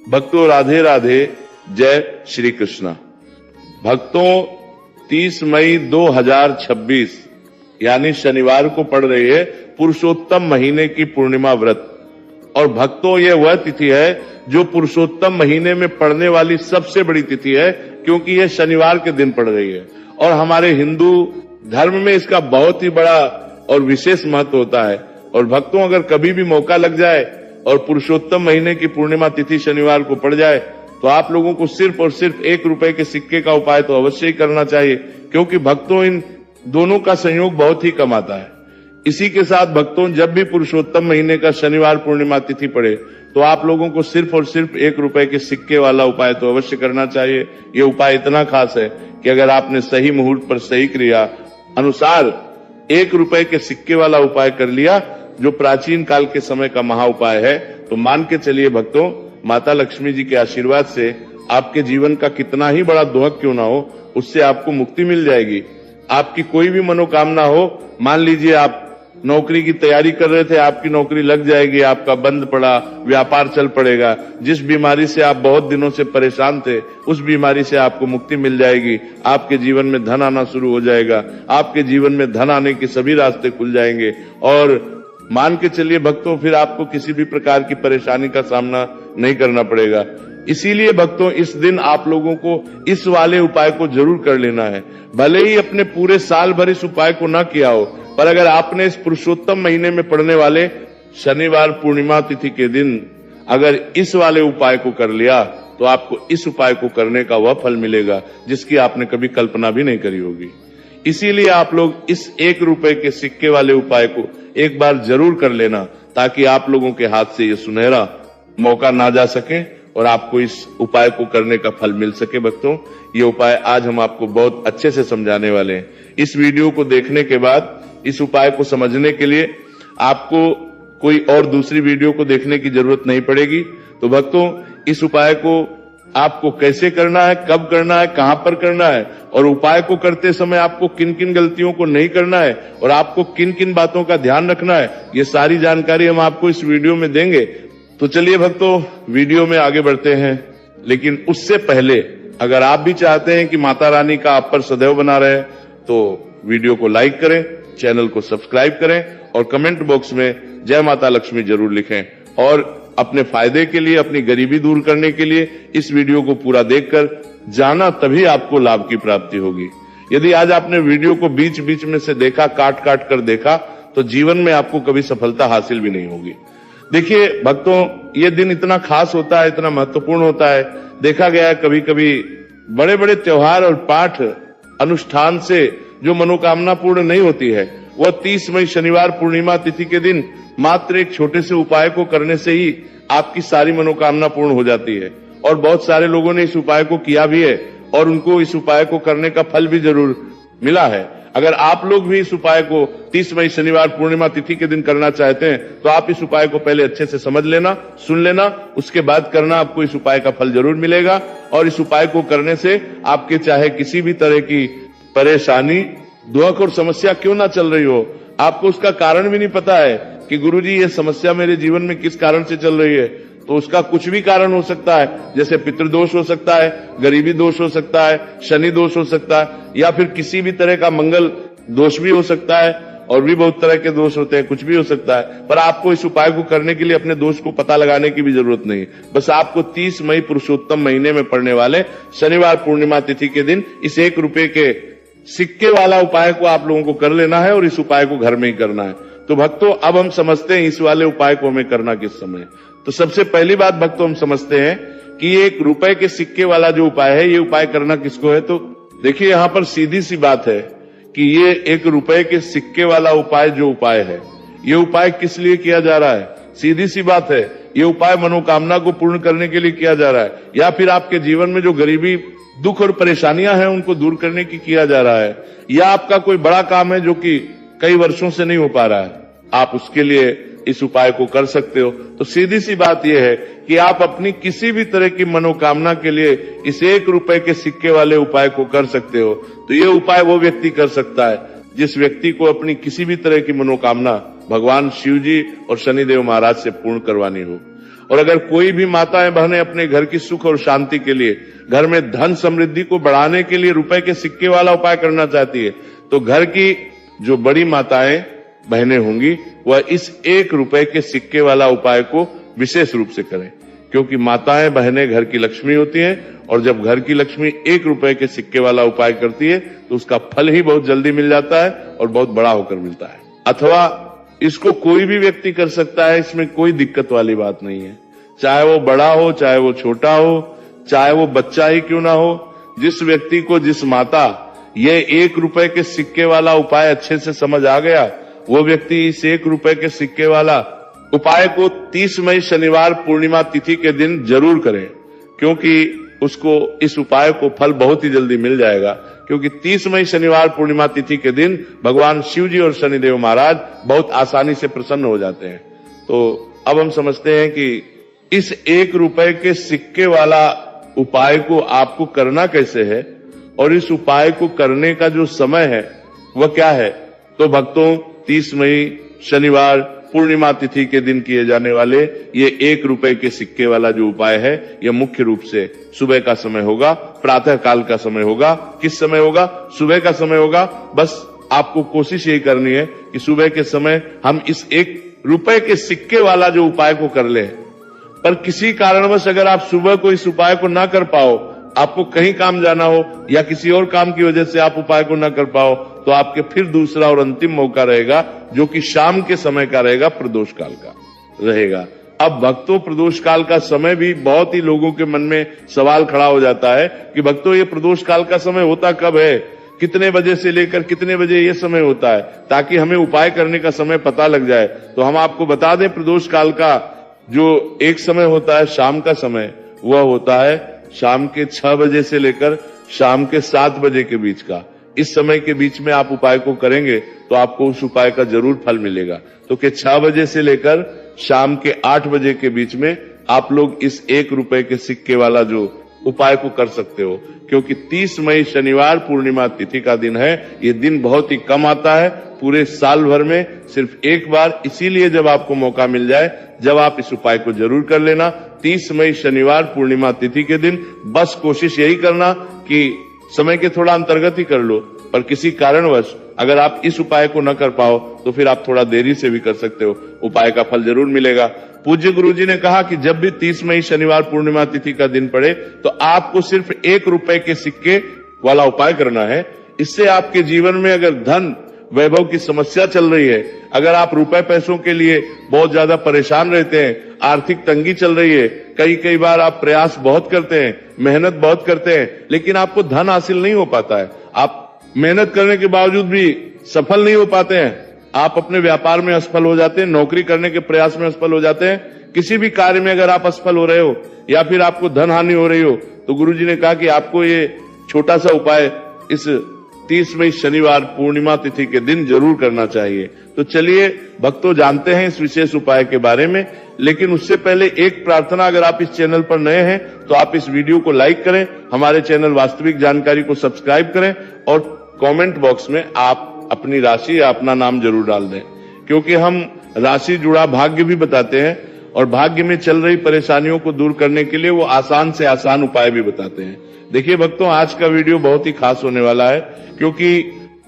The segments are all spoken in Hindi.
भक्तों राधे राधे, जय श्री कृष्णा। भक्तों 30 मई 2026 यानी शनिवार को पड़ रही है पुरुषोत्तम महीने की पूर्णिमा व्रत। और भक्तों ये वह तिथि है जो पुरुषोत्तम महीने में पड़ने वाली सबसे बड़ी तिथि है, क्योंकि यह शनिवार के दिन पड़ रही है। और हमारे हिंदू धर्म में इसका बहुत ही बड़ा और विशेष महत्व होता है। और भक्तों अगर कभी भी मौका लग जाए और पुरुषोत्तम महीने की पूर्णिमा तिथि शनिवार को पड़ जाए तो आप लोगों को सिर्फ और सिर्फ 1 रुपए के सिक्के का उपाय तो अवश्य ही करना चाहिए, क्योंकि भक्तों इन दोनों का संयोग बहुत ही कम आता है। इसी के साथ भक्तों जब भी पुरुषोत्तम महीने का शनिवार पूर्णिमा तिथि पड़े तो आप लोगों को सिर्फ और सिर्फ 1 रुपए के सिक्के वाला उपाय तो अवश्य करना चाहिए। ये उपाय इतना खास है कि अगर आपने सही मुहूर्त पर सही क्रिया अनुसार 1 रुपए के सिक्के वाला उपाय कर लिया, जो प्राचीन काल के समय का महा उपाय है, तो मान के चलिए भक्तों माता लक्ष्मी जी के आशीर्वाद से आपके जीवन का कितना ही बड़ा दुख क्यों ना हो, उससे आपको मुक्ति मिल जाएगी। आपकी कोई भी मनोकामना हो, मान लीजिए आप नौकरी की तैयारी कर रहे थे, आपकी नौकरी लग जाएगी, आपका बंद पड़ा व्यापार चल पड़ेगा। जिस बीमारी से आप बहुत दिनों से परेशान थे उस बीमारी से आपको मुक्ति मिल जाएगी। आपके जीवन में धन आना शुरू हो जाएगा, आपके जीवन में धन आने के सभी रास्ते खुल जाएंगे। और मान के चलिए भक्तों फिर आपको किसी भी प्रकार की परेशानी का सामना नहीं करना पड़ेगा। इसीलिए भक्तों इस दिन आप लोगों को इस वाले उपाय को जरूर कर लेना है। भले ही अपने पूरे साल भर इस उपाय को ना किया हो, पर अगर आपने इस पुरुषोत्तम महीने में पड़ने वाले शनिवार पूर्णिमा तिथि के दिन अगर इस वाले उपाय को कर लिया तो आपको इस उपाय को करने का वह फल मिलेगा जिसकी आपने कभी कल्पना भी नहीं करी होगी। इसीलिए आप लोग इस 1 रुपए के सिक्के वाले उपाय को एक बार जरूर कर लेना, ताकि आप लोगों के हाथ से ये सुनहरा मौका ना जा सके और आपको इस उपाय को करने का फल मिल सके। भक्तों ये उपाय आज हम आपको बहुत अच्छे से समझाने वाले हैं। इस वीडियो को देखने के बाद इस उपाय को समझने के लिए आपको कोई और दूसरी वीडियो को देखने की जरूरत नहीं पड़ेगी। तो भक्तों इस उपाय को आपको कैसे करना है, कब करना है, कहां पर करना है, और उपाय को करते समय आपको किन किन गलतियों को नहीं करना है और आपको किन किन बातों का ध्यान रखना है, ये सारी जानकारी हम आपको इस वीडियो में देंगे। तो चलिए भक्तों वीडियो में आगे बढ़ते हैं। लेकिन उससे पहले अगर आप भी चाहते हैं कि माता रानी का आप पर सदैव बना रहे तो वीडियो को लाइक करें, चैनल को सब्सक्राइब करें और कमेंट बॉक्स में जय माता लक्ष्मी जरूर लिखें। और अपने फायदे के लिए, अपनी गरीबी दूर करने के लिए इस वीडियो को पूरा देखकर जाना, तभी आपको लाभ की प्राप्ति होगी। यदि आज आपने वीडियो को बीच बीच में से देखा, काट काट कर देखा, तो जीवन में आपको कभी सफलता हासिल भी नहीं होगी। देखिए भक्तों ये दिन इतना खास होता है, इतना महत्वपूर्ण होता है। देखा गया है कभी कभी बड़े बड़े त्योहार और पाठ अनुष्ठान से जो मनोकामना पूर्ण नहीं होती है, वह 30 मई शनिवार पूर्णिमा तिथि के दिन मात्र एक छोटे से उपाय को करने से ही आपकी सारी मनोकामना पूर्ण हो जाती है। और बहुत सारे लोगों ने इस उपाय को किया भी है और उनको इस उपाय को करने का फल भी जरूर मिला है। अगर आप लोग भी इस उपाय को 30 मई शनिवार पूर्णिमा तिथि के दिन करना चाहते हैं तो आप इस उपाय को पहले अच्छे से समझ लेना, सुन लेना, उसके बाद करना, आपको इस उपाय का फल जरूर मिलेगा। और इस उपाय को करने से आपके चाहे किसी भी तरह की परेशानी, दुख और समस्या क्यों ना चल रही हो, आपको उसका कारण भी नहीं पता है कि गुरुजी ये समस्या मेरे जीवन में किस कारण से चल रही है, तो उसका कुछ भी कारण हो सकता है। जैसे पितृदोष हो सकता है, गरीबी दोष हो सकता है, शनि दोष हो सकता है, या फिर किसी भी तरह का मंगल दोष भी हो सकता है, और भी बहुत तरह के दोष होते हैं, कुछ भी हो सकता है। पर आपको इस उपाय को करने के लिए अपने दोष को पता लगाने की भी जरूरत नहीं। बस आपको 30 मई पुरुषोत्तम महीने में पड़ने वाले शनिवार पूर्णिमा तिथि के दिन इस 1 रुपए के सिक्के वाला उपाय को आप लोगों को कर लेना है और इस उपाय को घर में ही करना है। तो भक्तों अब हम समझते हैं इस वाले उपाय को हमें करना किस समय। तो सबसे पहली बात भक्तों हम समझते हैं कि 1 रुपए के सिक्के वाला जो उपाय है, ये उपाय करना किसको है। तो देखिए यहाँ पर सीधी सी बात है कि ये 1 रुपए के सिक्के वाला उपाय जो उपाय है, ये उपाय किस लिए किया जा रहा है। सीधी सी बात है, ये उपाय मनोकामना को पूर्ण करने के लिए किया जा रहा है, या फिर आपके जीवन में जो गरीबी, दुख और परेशानियां हैं उनको दूर करने की किया जा रहा है, या आपका कोई बड़ा काम है जो कि कई वर्षों से नहीं हो पा रहा है, आप उसके लिए इस उपाय को कर सकते हो। तो सीधी सी बात यह है कि आप अपनी किसी भी तरह की मनोकामना के लिए इस 1 रुपए के सिक्के वाले उपाय को कर सकते हो। तो ये उपाय वो व्यक्ति कर सकता है जिस व्यक्ति को अपनी किसी भी तरह की मनोकामना भगवान शिव जी और शनिदेव महाराज से पूर्ण करवानी हो। और अगर कोई भी माताएं बहनें अपने घर की सुख और शांति के लिए, घर में धन समृद्धि को बढ़ाने के लिए रुपए के सिक्के वाला उपाय करना चाहती है, तो घर की जो बड़ी माताएं बहनें होंगी वह इस 1 रुपए के सिक्के वाला उपाय को विशेष रूप से करें, क्योंकि माताएं बहनें घर की लक्ष्मी होती हैं और जब घर की लक्ष्मी 1 रुपए के सिक्के वाला उपाय करती है तो उसका फल ही बहुत जल्दी मिल जाता है और बहुत बड़ा होकर मिलता है। अथवा इसको कोई भी व्यक्ति कर सकता है, इसमें कोई दिक्कत वाली बात नहीं है, चाहे वो बड़ा हो, चाहे वो छोटा हो, चाहे वो बच्चा ही क्यों ना हो। जिस व्यक्ति को, जिस माता ये 1 रुपए के सिक्के वाला उपाय अच्छे से समझ आ गया, वो व्यक्ति इस 1 रुपए के सिक्के वाला उपाय को 30 मई शनिवार पूर्णिमा तिथि के दिन जरूर करें, क्योंकि उसको इस उपाय को फल बहुत ही जल्दी मिल जाएगा। क्योंकि 30 मई शनिवार पूर्णिमा तिथि के दिन भगवान शिव जी और शनिदेव महाराज बहुत आसानी से प्रसन्न हो जाते हैं। तो अब हम समझते हैं कि इस 1 रुपए के सिक्के वाला उपाय को आपको करना कैसे है और इस उपाय को करने का जो समय है वह क्या है। तो भक्तों, 30 मई शनिवार पूर्णिमा तिथि के दिन किए जाने वाले ये 1 रुपए के सिक्के वाला जो उपाय है, यह मुख्य रूप से सुबह का समय होगा, प्रातः काल का समय होगा। किस समय होगा? सुबह का समय होगा। बस आपको कोशिश यही करनी है कि सुबह के समय हम इस 1 रुपए के सिक्के वाला जो उपाय को कर लें। पर किसी कारणवश अगर आप सुबह को इस उपाय को ना कर पाओ, आपको कहीं काम जाना हो या किसी और काम की वजह से आप उपाय को न कर पाओ, तो आपके फिर दूसरा और अंतिम मौका रहेगा, जो कि शाम के समय का रहेगा, प्रदोष काल का रहेगा। अब भक्तों, प्रदोष काल का समय भी बहुत ही लोगों के मन में सवाल खड़ा हो जाता है कि भक्तों, ये प्रदोष काल का समय होता कब है, कितने बजे से लेकर कितने बजे ये समय होता है, ताकि हमें उपाय करने का समय पता लग जाए। तो हम आपको बता दें, प्रदोष काल का जो एक समय होता है, शाम का समय, वह होता है शाम के 6 बजे से लेकर शाम के 7 बजे के बीच का। इस समय के बीच में आप उपाय को करेंगे तो आपको उस उपाय का जरूर फल मिलेगा। तो कि 6 बजे से लेकर शाम के 8 बजे के बीच में आप लोग इस 1 रुपए के सिक्के वाला जो उपाय को कर सकते हो, क्योंकि 30 मई शनिवार पूर्णिमा तिथि का दिन है। ये दिन बहुत ही कम आता है पूरे साल भर में, सिर्फ एक बार। इसीलिए जब आपको मौका मिल जाए, जब आप इस उपाय को जरूर कर लेना। 30 मई शनिवार पूर्णिमा तिथि के दिन बस कोशिश यही करना कि समय के थोड़ा अंतर्गत ही कर लो, पर किसी कारणवश अगर आप इस उपाय को न कर पाओ तो फिर आप थोड़ा देरी से भी कर सकते हो, उपाय का फल जरूर मिलेगा। पूज्य गुरुजी ने कहा कि जब भी 30 मई शनिवार पूर्णिमा तिथि का दिन पड़े तो आपको सिर्फ 1 रुपए के सिक्के वाला उपाय करना है। इससे आपके जीवन में अगर धन वैभव की समस्या चल रही है, अगर आप रुपए पैसों के लिए बहुत ज्यादा परेशान रहते हैं, आर्थिक तंगी चल रही है, कई बार आप प्रयास बहुत करते हैं, मेहनत बहुत करते हैं, लेकिन आपको धन हासिल नहीं हो पाता है, आप मेहनत करने के बावजूद भी सफल नहीं हो पाते हैं, आप अपने व्यापार में असफल हो जाते हैं, नौकरी करने के प्रयास में असफल हो जाते हैं, किसी भी कार्य में अगर आप असफल हो रहे हो या फिर आपको धन हानि हो रही हो, तो गुरुजी ने कहा कि आपको ये छोटा सा उपाय इस 30 मई शनिवार पूर्णिमा तिथि के दिन जरूर करना चाहिए। तो चलिए भक्तों, जानते हैं इस विशेष उपाय के बारे में, लेकिन उससे पहले एक प्रार्थना, अगर आप इस चैनल पर नए हैं तो आप इस वीडियो को लाइक करें, हमारे चैनल वास्तविक जानकारी को सब्सक्राइब करें और कमेंट बॉक्स में आप अपनी राशि या अपना नाम जरूर डाल दें, क्योंकि हम राशि जुड़ा भाग्य भी बताते हैं और भाग्य में चल रही परेशानियों को दूर करने के लिए वो आसान से आसान उपाय भी बताते हैं। देखिए भक्तों, आज का वीडियो बहुत ही खास होने वाला है, क्योंकि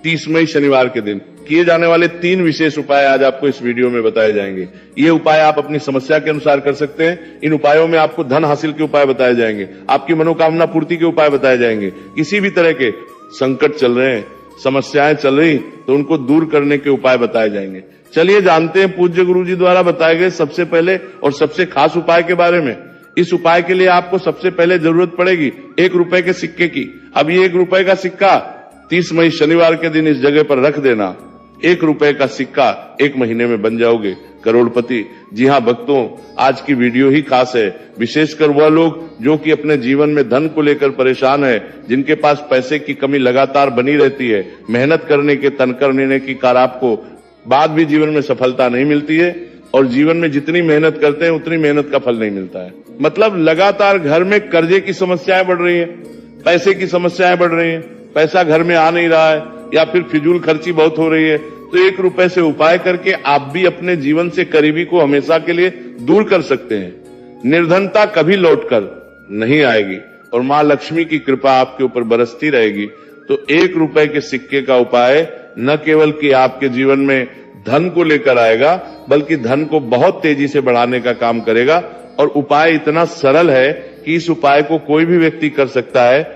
30 मई शनिवार के दिन किए जाने वाले 3 विशेष उपाय आज आपको इस वीडियो में बताए जाएंगे। ये उपाय आप अपनी समस्या के अनुसार कर सकते हैं। इन उपायों में आपको धन हासिल के उपाय बताए जाएंगे, आपकी मनोकामना पूर्ति के उपाय बताए जाएंगे, किसी भी तरह के संकट चल रहे हैं, समस्याएं चल रही तो उनको दूर करने के उपाय बताए जाएंगे। चलिए जानते हैं पूज्य गुरुजी द्वारा बताए गए सबसे पहले और सबसे खास उपाय के बारे में। इस उपाय के लिए आपको सबसे पहले जरूरत पड़ेगी 1 रुपए के सिक्के की। अब ये 1 रुपए का सिक्का 30 मई शनिवार के दिन इस जगह पर रख देना। 1 रुपए का सिक्का 1 महीने में बन जाओगे करोड़पति। जी हाँ भक्तों, आज की वीडियो ही खास है, विशेषकर वह लोग जो कि अपने जीवन में धन को लेकर परेशान है, जिनके पास पैसे की कमी लगातार बनी रहती है, मेहनत करने के तनकर निर्णय की कार आपको बाद भी जीवन में सफलता नहीं मिलती है और जीवन में जितनी मेहनत करते हैं उतनी मेहनत का फल नहीं मिलता है। मतलब लगातार घर में कर्जे की समस्याएं बढ़ रही है, पैसे की समस्याएं बढ़ रही है, पैसा घर में आ नहीं रहा है या फिर फिजूल खर्ची बहुत हो रही है, तो 1 रुपए से उपाय करके आप भी अपने जीवन से करीबी को हमेशा के लिए दूर कर सकते हैं। निर्धनता कभी लौटकर नहीं आएगी और मां लक्ष्मी की कृपा आपके ऊपर बरसती रहेगी। तो 1 रुपए के सिक्के का उपाय न केवल कि आपके जीवन में धन को लेकर आएगा, बल्कि धन को बहुत तेजी से बढ़ाने का काम करेगा। और उपाय इतना सरल है कि इस उपाय को कोई भी व्यक्ति कर सकता है,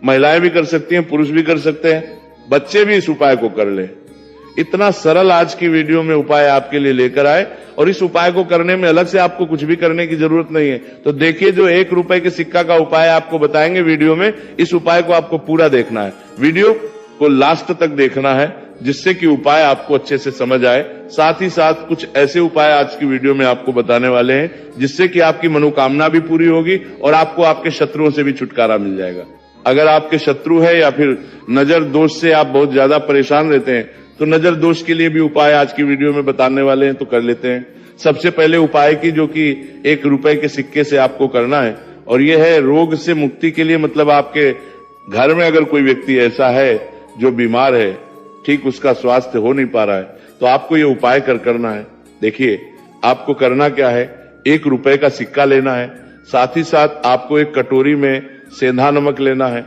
महिलाएं भी कर सकती हैं, पुरुष भी कर सकते हैं, बच्चे भी इस उपाय को कर ले। इतना सरल आज की वीडियो में उपाय आपके लिए लेकर आए, और इस उपाय को करने में अलग से आपको कुछ भी करने की जरूरत नहीं है। तो देखिए, जो 1 रुपए के सिक्का का उपाय आपको बताएंगे वीडियो में, इस उपाय को आपको पूरा देखना है, वीडियो को लास्ट तक देखना है, जिससे कि उपाय आपको अच्छे से समझ आए। साथ ही साथ कुछ ऐसे उपाय आज की वीडियो में आपको बताने वाले हैं, जिससे कि आपकी मनोकामना भी पूरी होगी और आपको आपके शत्रुओं से भी छुटकारा मिल जाएगा। अगर आपके शत्रु है या फिर नजर दोष से आप बहुत ज्यादा परेशान रहते हैं, तो नजर दोष के लिए भी उपाय आज की वीडियो में बताने वाले हैं, तो कर लेते हैं। सबसे पहले उपाय की, जो कि 1 रुपए के सिक्के से आपको करना है, और यह है रोग से मुक्ति के लिए। मतलब आपके घर में अगर कोई व्यक्ति ऐसा है जो बीमार है, ठीक उसका स्वास्थ्य हो नहीं पा रहा है, तो आपको ये उपाय करना है। देखिए, आपको करना क्या है, 1 रुपए का सिक्का लेना है, साथ ही साथ आपको एक कटोरी में सेंधा नमक लेना है।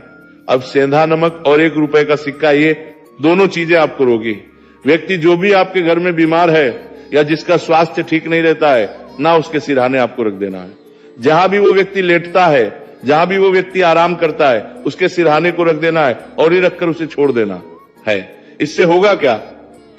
अब सेंधा नमक और 1 रुपए का सिक्का, ये दोनों चीजें आपको रोगी। व्यक्ति जो भी आपके घर में बीमार है या जिसका स्वास्थ्य ठीक नहीं रहता है ना, उसके सिरहाने आपको रख देना है। जहां भी वो व्यक्ति लेटता है, जहां भी वो व्यक्ति आराम करता है, उसके सिरहाने को रख देना है और ही रखकर उसे छोड़ देना है। इससे होगा क्या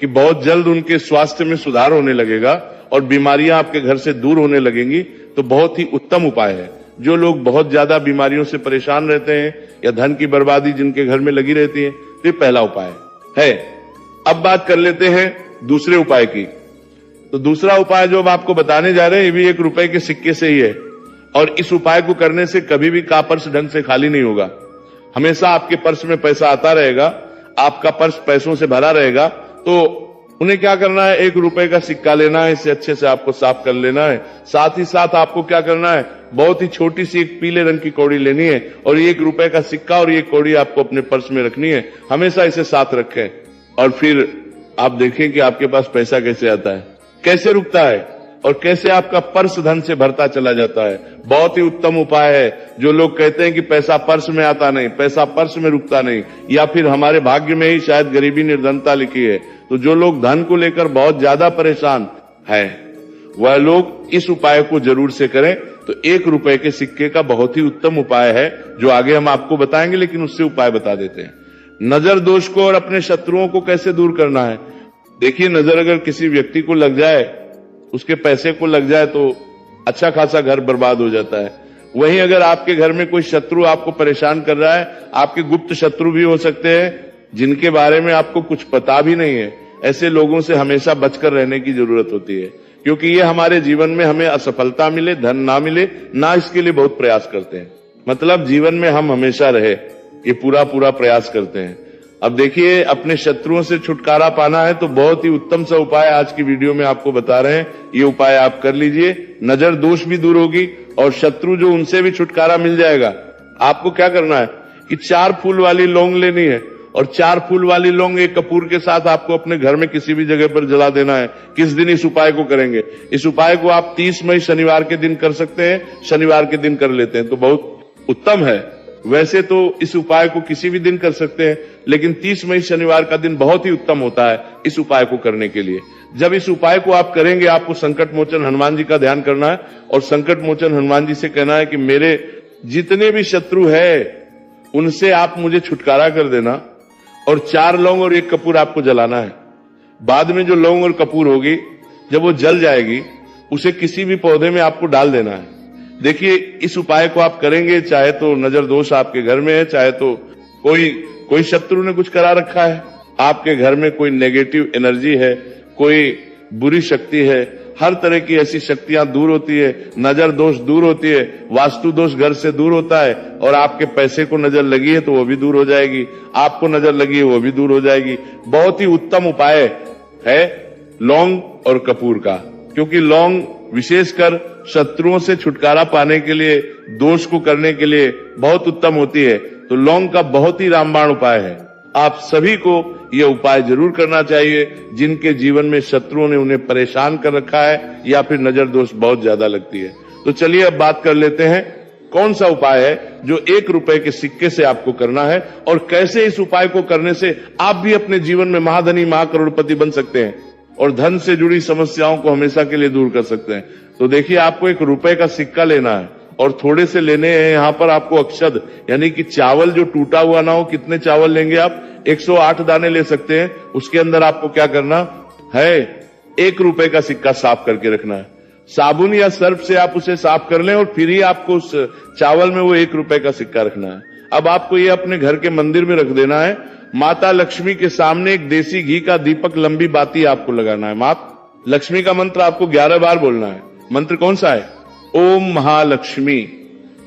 कि बहुत जल्द उनके स्वास्थ्य में सुधार होने लगेगा और बीमारियां आपके घर से दूर होने लगेंगी। तो बहुत ही उत्तम उपाय है। जो लोग बहुत ज्यादा बीमारियों से परेशान रहते हैं या धन की बर्बादी जिनके घर में लगी रहती है, तो ये पहला उपाय है। अब बात कर लेते हैं दूसरे उपाय की। तो दूसरा उपाय जो अब आपको बताने जा रहे हैं, ये भी 1 रुपए के सिक्के से ही है, और इस उपाय को करने से कभी भी का पर्स ढंग से खाली नहीं होगा। हमेशा आपके पर्स में पैसा आता रहेगा, आपका पर्स पैसों से भरा रहेगा। तो उन्हें क्या करना है, 1 रुपए का सिक्का लेना है, इसे अच्छे से आपको साफ कर लेना है। साथ ही साथ आपको क्या करना है, बहुत ही छोटी सी एक पीले रंग की कौड़ी लेनी है, और 1 रुपए का सिक्का और ये कौड़ी आपको अपने पर्स में रखनी है। हमेशा इसे साथ रखें, और फिर आप देखें कि आपके पास पैसा कैसे आता है, कैसे रुकता है, और कैसे आपका पर्स धन से भरता चला जाता है। बहुत ही उत्तम उपाय है। जो लोग कहते हैं कि पैसा पर्स में आता नहीं, पैसा पर्स में रुकता नहीं, या फिर हमारे भाग्य में ही शायद गरीबी निर्धनता लिखी है, तो जो लोग धन को लेकर बहुत ज्यादा परेशान हैं, वह लोग इस उपाय को जरूर से करें। तो 1 रुपए के सिक्के का बहुत ही उत्तम उपाय है, जो आगे हम आपको बताएंगे, लेकिन उससे उपाय बता देते हैं। नजर दोष को और अपने शत्रुओं को कैसे दूर करना है। देखिए, नजर अगर किसी व्यक्ति को लग जाए, उसके पैसे को लग जाए, तो अच्छा खासा घर बर्बाद हो जाता है। वहीं अगर आपके घर में कोई शत्रु आपको परेशान कर रहा है, आपके गुप्त शत्रु भी हो सकते हैं जिनके बारे में आपको कुछ पता भी नहीं है, ऐसे लोगों से हमेशा बचकर रहने की जरूरत होती है, क्योंकि ये हमारे जीवन में हमें असफलता मिले, धन ना मिले ना, इसके लिए बहुत प्रयास करते हैं। मतलब जीवन में हम हमेशा रहे, ये पूरा प्रयास करते हैं। अब देखिए, अपने शत्रुओं से छुटकारा पाना है, तो बहुत ही उत्तम सा उपाय आज की वीडियो में आपको बता रहे हैं। ये उपाय आप कर लीजिए, नजर दोष भी दूर होगी और शत्रु जो, उनसे भी छुटकारा मिल जाएगा। आपको क्या करना है कि 4 फूल वाली लौंग लेनी है, और 4 फूल वाली लौंग एक कपूर के साथ आपको अपने घर में किसी भी जगह पर जला देना है। किस दिन इस उपाय को करेंगे? इस उपाय को आप 30 मई शनिवार के दिन कर सकते हैं, शनिवार के दिन कर लेते हैं तो बहुत उत्तम है। वैसे तो इस उपाय को किसी भी दिन कर सकते हैं, लेकिन 30 मई शनिवार का दिन बहुत ही उत्तम होता है इस उपाय को करने के लिए। जब इस उपाय को आप करेंगे, आपको संकट मोचन हनुमान जी का ध्यान करना है, और संकट मोचन हनुमान जी से कहना है कि मेरे जितने भी शत्रु है उनसे आप मुझे छुटकारा कर देना, और 4 लौंग और 1 कपूर आपको जलाना है। बाद में जो लौंग और कपूर होगी, जब वो जल जाएगी, उसे किसी भी पौधे में आपको डाल देना है। देखिए, इस उपाय को आप करेंगे, चाहे तो नजर दोष आपके घर में है, चाहे तो कोई शत्रु ने कुछ करा रखा है, आपके घर में कोई नेगेटिव एनर्जी है, कोई बुरी शक्ति है, हर तरह की ऐसी शक्तियां दूर होती है, नजर दोष दूर होती है, वास्तु दोष घर से दूर होता है, और आपके पैसे को नजर लगी है तो वो भी दूर हो जाएगी, आपको नजर लगी है वो भी दूर हो जाएगी। बहुत ही उत्तम उपाय है लौंग और कपूर का, क्योंकि लौंग विशेषकर शत्रुओं से छुटकारा पाने के लिए, दोष को करने के लिए बहुत उत्तम होती है। तो लौंग का बहुत ही रामबाण उपाय है। आप सभी को यह उपाय जरूर करना चाहिए, जिनके जीवन में शत्रुओं ने उन्हें परेशान कर रखा है या फिर नजर दोष बहुत ज्यादा लगती है। तो चलिए अब बात कर लेते हैं कौन सा उपाय है जो 1 रुपए के सिक्के से आपको करना है और कैसे इस उपाय को करने से आप भी अपने जीवन में महाधनी महाकरोड़पति बन सकते हैं और धन से जुड़ी समस्याओं को हमेशा के लिए दूर कर सकते हैं। तो देखिए, आपको 1 रुपए का सिक्का लेना है और थोड़े से लेने हैं यहां पर आपको अक्षत, यानी कि चावल जो टूटा हुआ ना हो। कितने चावल लेंगे आप? 108 दाने ले सकते हैं। उसके अंदर आपको क्या करना है, 1 रुपए का सिक्का साफ करके रखना है। साबुन या सर्फ से आप उसे साफ कर लें और फिर ही आपको उस चावल में वो 1 रुपए का सिक्का रखना है। अब आपको ये अपने घर के मंदिर में रख देना है। माता लक्ष्मी के सामने एक देसी घी का दीपक लंबी बाती आपको लगाना है। माता लक्ष्मी का मंत्र आपको 11 बार बोलना है। मंत्र कौन सा है? ओम महालक्ष्मी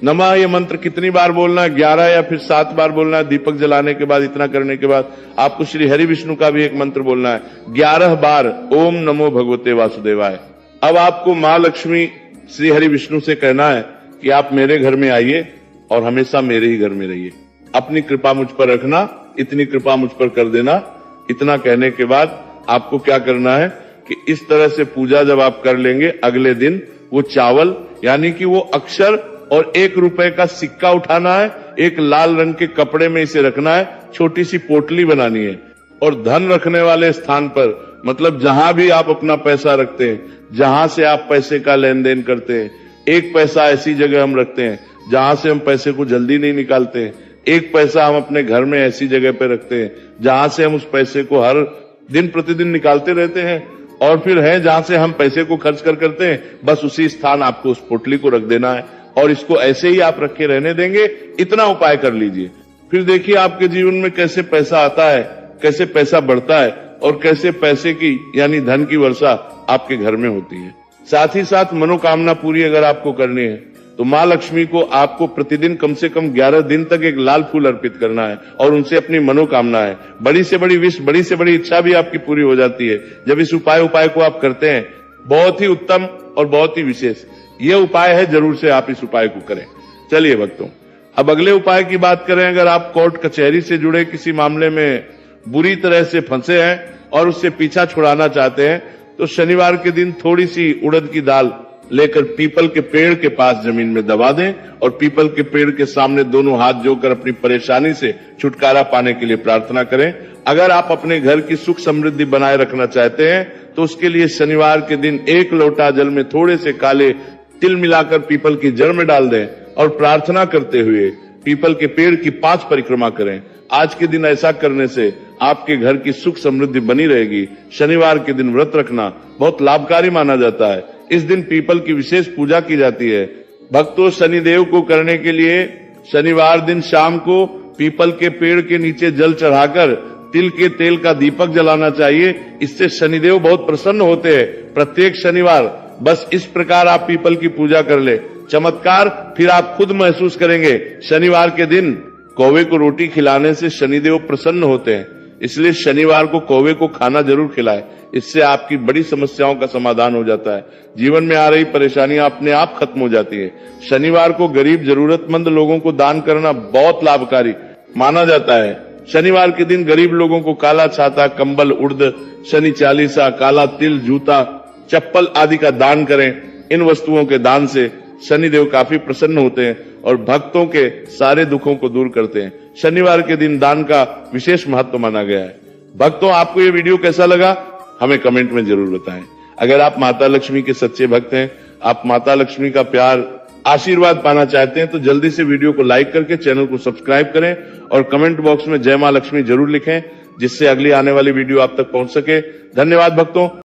नमः। ये मंत्र कितनी बार बोलना है? 11 या फिर 7 बार बोलना है। दीपक जलाने के बाद, इतना करने के बाद आपको श्री हरि विष्णु का भी एक मंत्र बोलना है 11 बार, ओम नमो भगवते वासुदेवाय। अब आपको मां लक्ष्मी श्री हरि विष्णु से कहना है कि आप मेरे घर में आइए और हमेशा मेरे ही घर में रहिए। अपनी कृपा मुझ पर रखना, इतनी कृपा मुझ पर कर देना। इतना कहने के बाद आपको क्या करना है कि इस तरह से पूजा जब आप कर लेंगे, अगले दिन वो चावल यानी कि वो अक्षर और 1 रुपए का सिक्का उठाना है। एक लाल रंग के कपड़े में इसे रखना है। छोटी सी पोटली बनानी है और धन रखने वाले स्थान पर, मतलब जहां भी आप अपना पैसा रखते हैं, जहां से आप पैसे का लेन देन करते हैं, 1 पैसा ऐसी जगह हम रखते हैं जहां से हम पैसे को जल्दी नहीं निकालते हैं। 1 पैसा हम अपने घर में ऐसी जगह पे रखते हैं जहां से हम उस पैसे को हर दिन प्रतिदिन निकालते रहते हैं। और फिर है जहां से हम पैसे को खर्च करते हैं, बस उसी स्थान आपको उस पोटली को रख देना है और इसको ऐसे ही आप रख के रहने देंगे। इतना उपाय कर लीजिए। फिर देखिए आपके जीवन में कैसे पैसा आता है, कैसे पैसा बढ़ता है और कैसे पैसे की यानी धन की वर्षा आपके घर में होती है। साथ ही साथ मनोकामना पूरी अगर आपको करनी है तो मां लक्ष्मी को आपको प्रतिदिन कम से कम 11 दिन तक एक लाल फूल अर्पित करना है और उनसे अपनी मनोकामना है। बड़ी से बड़ी विश, बड़ी से बड़ी इच्छा भी आपकी पूरी हो जाती है जब इस उपाय को आप करते हैं। बहुत ही उत्तम और बहुत ही विशेष ये उपाय है, जरूर से आप इस उपाय को करें। चलिए भक्तों, अब अगले उपाय की बात करें। अगर आप कोर्ट कचहरी से जुड़े किसी मामले में बुरी तरह से फंसे हैं और उससे पीछा छुड़ाना चाहते हैं तो शनिवार के दिन थोड़ी सी उड़द की दाल लेकर पीपल के पेड़ के पास जमीन में दबा दें और पीपल के पेड़ के सामने दोनों हाथ जोड़कर अपनी परेशानी से छुटकारा पाने के लिए प्रार्थना करें। अगर आप अपने घर की सुख समृद्धि बनाए रखना चाहते हैं तो उसके लिए शनिवार के दिन 1 लोटा जल में थोड़े से काले तिल मिलाकर पीपल की जड़ में डाल दें और प्रार्थना करते हुए पीपल के पेड़ की 5 परिक्रमा करें। आज के दिन ऐसा करने से आपके घर की सुख समृद्धि बनी रहेगी। शनिवार के दिन व्रत रखना बहुत लाभकारी माना जाता है। इस दिन पीपल की विशेष पूजा की जाती है। भक्तों, शनिदेव को करने के लिए शनिवार दिन शाम को पीपल के पेड़ के नीचे जल चढ़ाकर तिल के तेल का दीपक जलाना चाहिए। इससे शनिदेव बहुत प्रसन्न होते हैं। प्रत्येक शनिवार बस इस प्रकार आप पीपल की पूजा कर ले, चमत्कार फिर आप खुद महसूस करेंगे। शनिवार के दिन कौवे को रोटी खिलाने से शनिदेव प्रसन्न होते हैं, इसलिए शनिवार को कौवे को खाना जरूर खिलाएं। इससे आपकी बड़ी समस्याओं का समाधान हो जाता है। जीवन में आ रही परेशानियां अपने आप खत्म हो जाती है। शनिवार को गरीब जरूरतमंद लोगों को दान करना बहुत लाभकारी माना जाता है। शनिवार के दिन गरीब लोगों को काला छाता, कंबल, उड़द, शनि चालीसा, काला तिल, जूता, चप्पल आदि का दान करें। इन वस्तुओं के दान से शनिदेव काफी प्रसन्न होते हैं और भक्तों के सारे दुखों को दूर करते हैं। शनिवार के दिन दान का विशेष महत्व माना गया है। भक्तों, आपको ये वीडियो कैसा लगा हमें कमेंट में जरूर बताएं। अगर आप माता लक्ष्मी के सच्चे भक्त हैं, आप माता लक्ष्मी का प्यार, आशीर्वाद पाना चाहते हैं तो जल्दी से वीडियो को लाइक करके चैनल को सब्सक्राइब करें और कमेंट बॉक्स में जय मां लक्ष्मी जरूर लिखें, जिससे अगली आने वाली वीडियो आप तक पहुंच सके। धन्यवाद भक्तों।